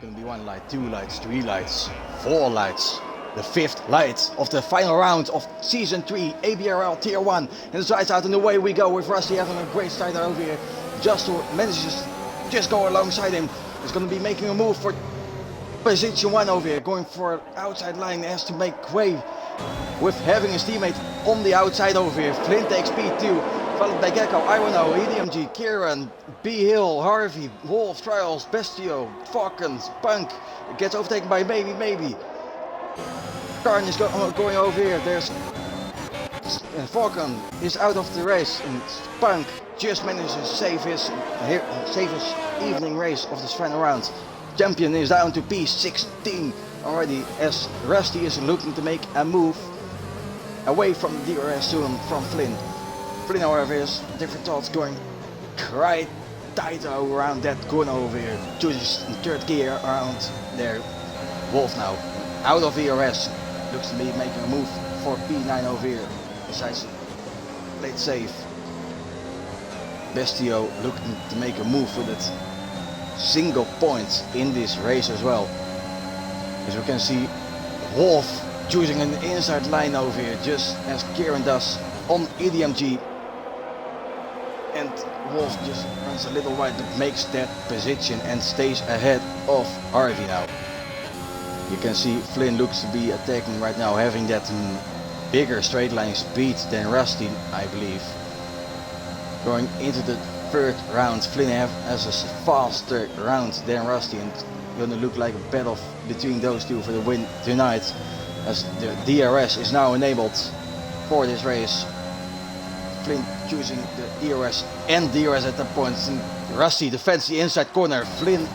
Gonna be one light, two lights, three lights, four lights. The fifth light of the final round of Season 3 ABRL Tier 1. And the sides out and away we go with Rusty having a great start over here. Just manages just go alongside him. He's gonna be making a move for position 1 over here. Going for outside line, has to make way with having his teammate on the outside over here. Flynn takes P2. Followed by Gecko, Iwano, EDMG, Kieran, B Hill, Harvey, Wolf, Trials, Bestio, Falcons, Punk. Gets overtaken by Maybe. Karn is going over here. There's Falcon is out of the race, and Punk just manages to save his evening race of this final round. Champion is down to P16 already, as Rusty is looking to make a move away from the DRS soon from Flynn. Flynn, however, has different thoughts, going quite tight around that corner over here. Chooses third gear around there. Wolf now out of ERS. Looks to be making a move for P9 over here. Besides, played safe. Bestio looking to make a move with it. Single point in this race as well. As we can see, Wolf choosing an inside line over here, just as Kieran does on EDMG. And Wolf just runs a little wide, but makes that position and stays ahead of Harvey now. You can see Flynn looks to be attacking right now, having that bigger straight line speed than Rusty, I believe. Going into the third round, Flynn has a faster round than Rusty, and gonna look like a battle between those two for the win tonight, as the DRS is now enabled for this race. Flynn choosing the ERS and DRS at that point. And Rusty defends the inside corner. Flynn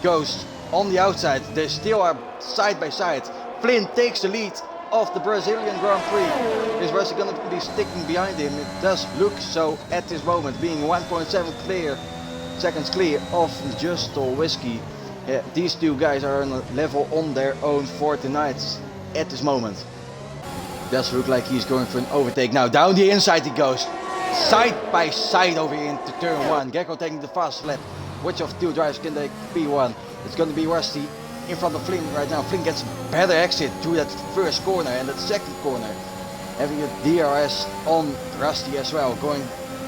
goes on the outside. They still are side by side. Flynn takes the lead of the Brazilian Grand Prix. Is Rusty going to be sticking behind him? It does look so at this moment, being 1.7 seconds clear of Just Stole Whiskey. These two guys are on a level on their own for tonight at this moment. Does look like he's going for an overtake now. Down the inside he goes. Side by side over here into turn 1. Gecko taking the fast lap. Which of two drivers can take P1? It's going to be Rusty in front of Flynn right now. Flynn gets a better exit through that first corner and that second corner. Having a DRS on Rusty as well. Going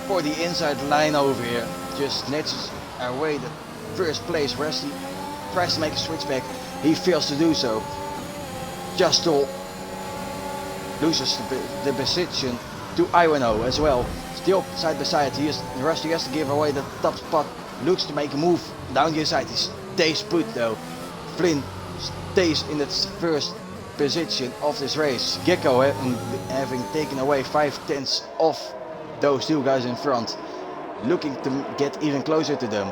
for the inside line over here. Just snatches away the first place. Rusty tries to make a switchback. He fails to do so. Just Stole loses the position to Iwano as well. Still side by side. Rusty has to give away the top spot. Looks to make a move down the inside. He stays put though. Flynn stays in its first position of this race. Gecko having taken away 5/10 of those two guys in front. Looking to get even closer to them.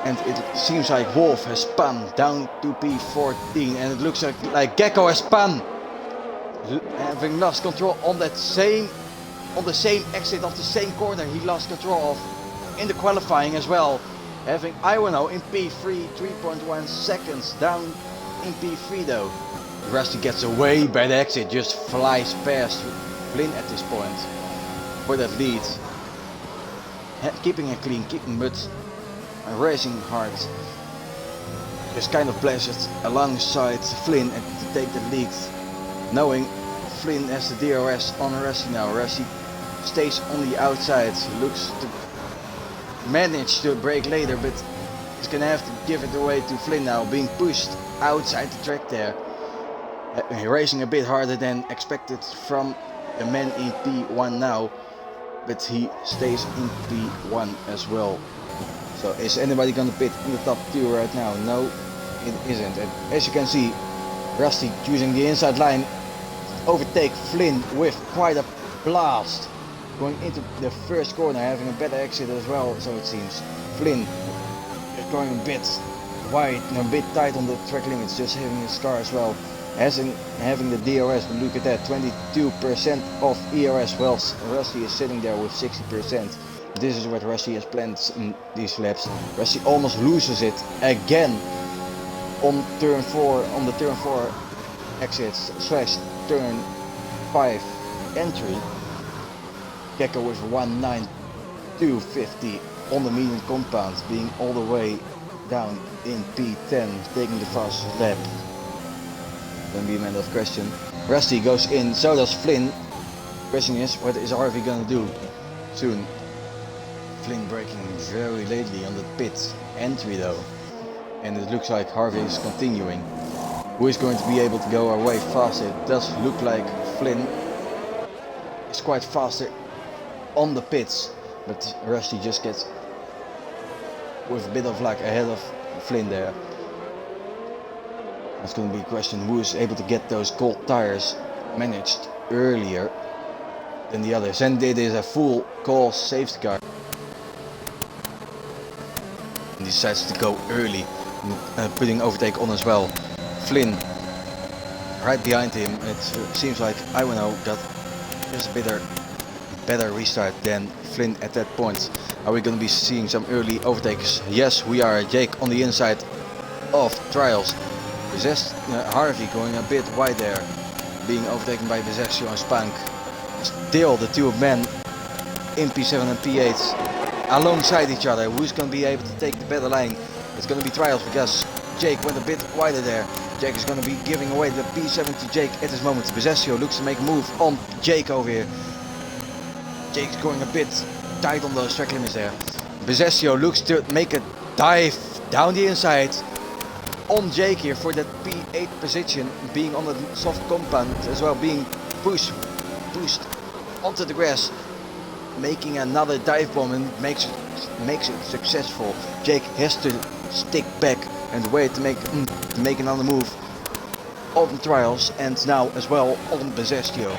And it seems like Wolf has spun down to P14, and it looks like Gecko has spun. Having lost control on the same exit of the same corner he lost control of in the qualifying as well. Having Iwano in P3, 3.1 seconds down in P3 though. Rusty gets a way better exit, just flies past Flynn at this point for that lead. Keeping it clean, but racing hard. Just kind of blasted alongside Flynn and to take the lead. Knowing Flynn has the DRS on Rusty now. Rusty stays on the outside. Looks to manage to brake later, but he's gonna have to give it away to Flynn now, being pushed outside the track there. Racing a bit harder than expected from the man in P1 now, but he stays in P1 as well. So is anybody gonna pit in the top 2 right now? No, it isn't. And as you can see, Rusty choosing the inside line, overtake Flynn with quite a blast. Going into the first corner, having a better exit as well, so it seems. Flynn is going a bit wide and a bit tight on the track limits, just having his car as well. Having the DRS, but look at that, 22% of ERS, well, Rusty is sitting there with 60%. This is what Rusty has planned in these laps. Rusty almost loses it again on turn 4, on the turn 4 exits / turn 5 entry. Gecko with 19250 on the medium compound, being all the way down in P10, taking the fastest lap. Gonna be a matter of question. Rusty goes in, so does Flynn. Question is, what is Harvey gonna do soon? Flynn braking very lately on the pit entry though. And it looks like Harvey is continuing. Who is going to be able to go away faster? It does look like Flynn is quite faster on the pits. But Rusty just gets, with a bit of luck, ahead of Flynn there. That's going to be a question, who is able to get those cold tires managed earlier than the others. And it is a full call safety car. And decides to go early, putting overtake on as well. Flynn right behind him. It seems like Iwano got just a better restart than Flynn at that point. Are we going to be seeing some early overtakes? Yes, we are. Jake on the inside of Trials. Harvey going a bit wide there, being overtaken by Bezesio and Spank. Still the two men in P7 and P8 alongside each other. Who's going to be able to take the better line? It's going to be Trials because Jake went a bit wider there. Jake is going to be giving away the P7 to Jake at this moment. Bezesio looks to make a move on Jake over here. Jake's going a bit tight on those track limits there. Bezesio looks to make a dive down the inside on Jake here for that P8 position, being on the soft compound as well, being pushed onto the grass, making another dive bomb and makes it successful. Jake has to stick back and wait to make another move on Trials, and now as well on Bezesio.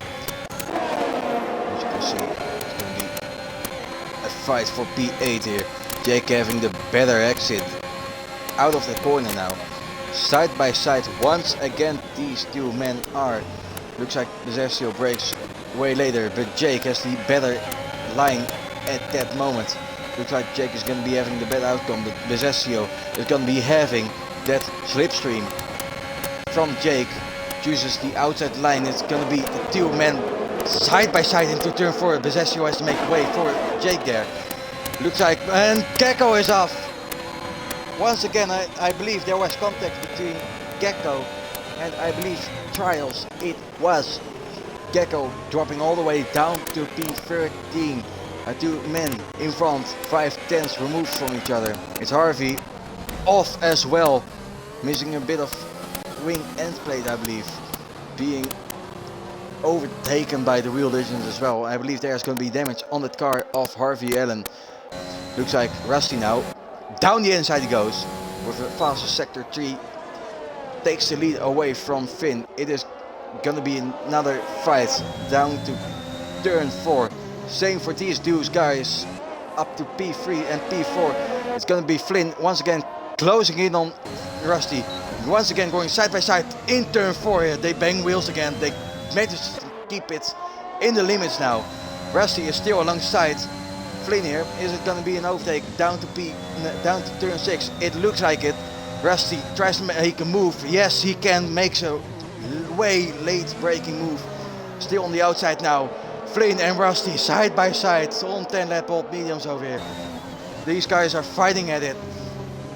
As you can see, it's going to be a fight for P8 here. Jake having the better exit out of the corner now. Side by side once again these two men are. Looks like Bezesio breaks way later, but Jake has the better line at that moment. Looks like Jake is going to be having the better outcome, but Bezesio is going to be having that slipstream from Jake. Chooses the outside line. It's going to be the two men side by side into turn 4. Bezesio has to make way for Jake there. Looks like, and Gecko is off. Once again, I believe there was contact between Gecko and I believe Trials. It was Gecko dropping all the way down to P13. Two men in front, 5/10 removed from each other. It's Harvey off as well, missing a bit of wing end plate, I believe, being overtaken by the Real Legends as well. I believe there's going to be damage on that car of Harvey Allen. Looks like Rusty now. Down the inside he goes with a faster sector 3. Takes the lead away from Finn. It is going to be another fight down to turn 4. Same for these two guys up to P3 and P4. It's going to be Flynn once again closing in on Rusty. Once again going side by side in turn 4 here. They bang wheels again. They managed to keep it in the limits now. Rusty is still alongside Flynn here. Is it going to be an overtake down to turn 6? It looks like it. Rusty tries to make a move. Yes, he can. Makes a way late braking move. Still on the outside now. Flynn and Rusty side by side on 10 lap old mediums over here. These guys are fighting at it,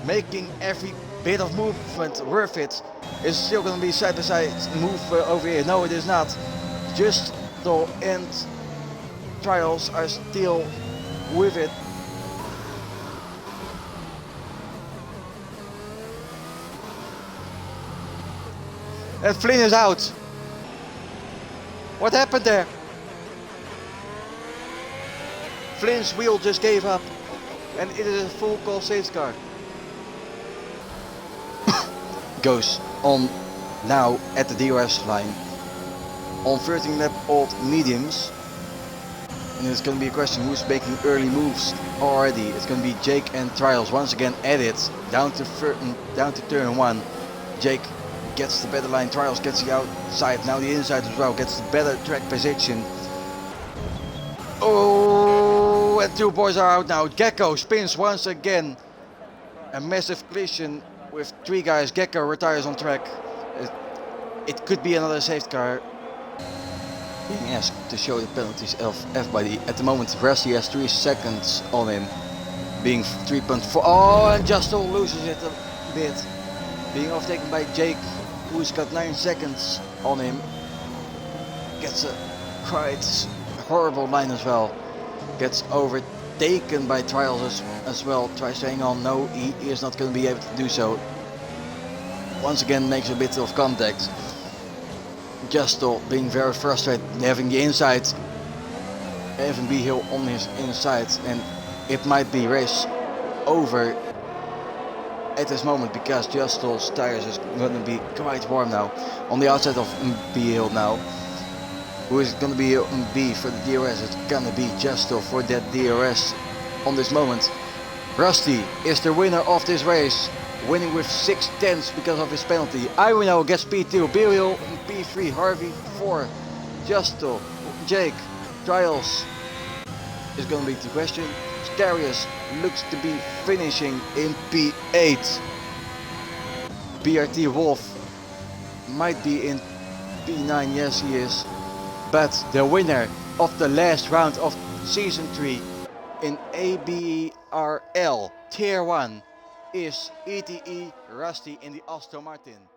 making every bit of movement worth it. It's still going to be side by side move over here. No, it is not. Just the end. Trials are still with it. And Flynn is out. What happened there? Flynn's wheel just gave up, and it is a full call safety car. Goes on now at the DRS line on 13 lap old mediums. And it's going to be a question who's making early moves already. It's going to be Jake and Trials once again at it down to turn 1. Jake gets the better line, Trials gets the outside, now the inside as well, gets the better track position. Oh, and two boys are out now. Gecko spins once again. A massive collision with 3 guys. Gecko retires on track. It could be another safety car. Being asked to show the penalties of everybody. At the moment, Rusty has 3 seconds on him. being 3.4. Oh, and Justel loses it a bit, being overtaken by Jake, who's got 9 seconds on him. Gets a quite horrible line as well. Gets overtaken by Trials as well. Tries to hang on. No, he is not going to be able to do so. Once again makes a bit of contact. Justel being very frustrated, having the inside, having B Hill on his inside, and it might be race over at this moment because Justel's tires is going to be quite warm now. On the outside of B Hill now. Who is going to be on B for the DRS? It's going to be Justel for that DRS on this moment. Rusty is the winner of this race, winning with 6/10 because of his penalty. Irino gets P2, B Hill P3, Harvey 4, Justel, Jake, Trials is going to be the question. Scarius looks to be finishing in P8. BRT Wolf might be in P9, yes he is. But the winner of the last round of Season 3 in ABRL Tier 1 is ETE Rusty in the Aston Martin.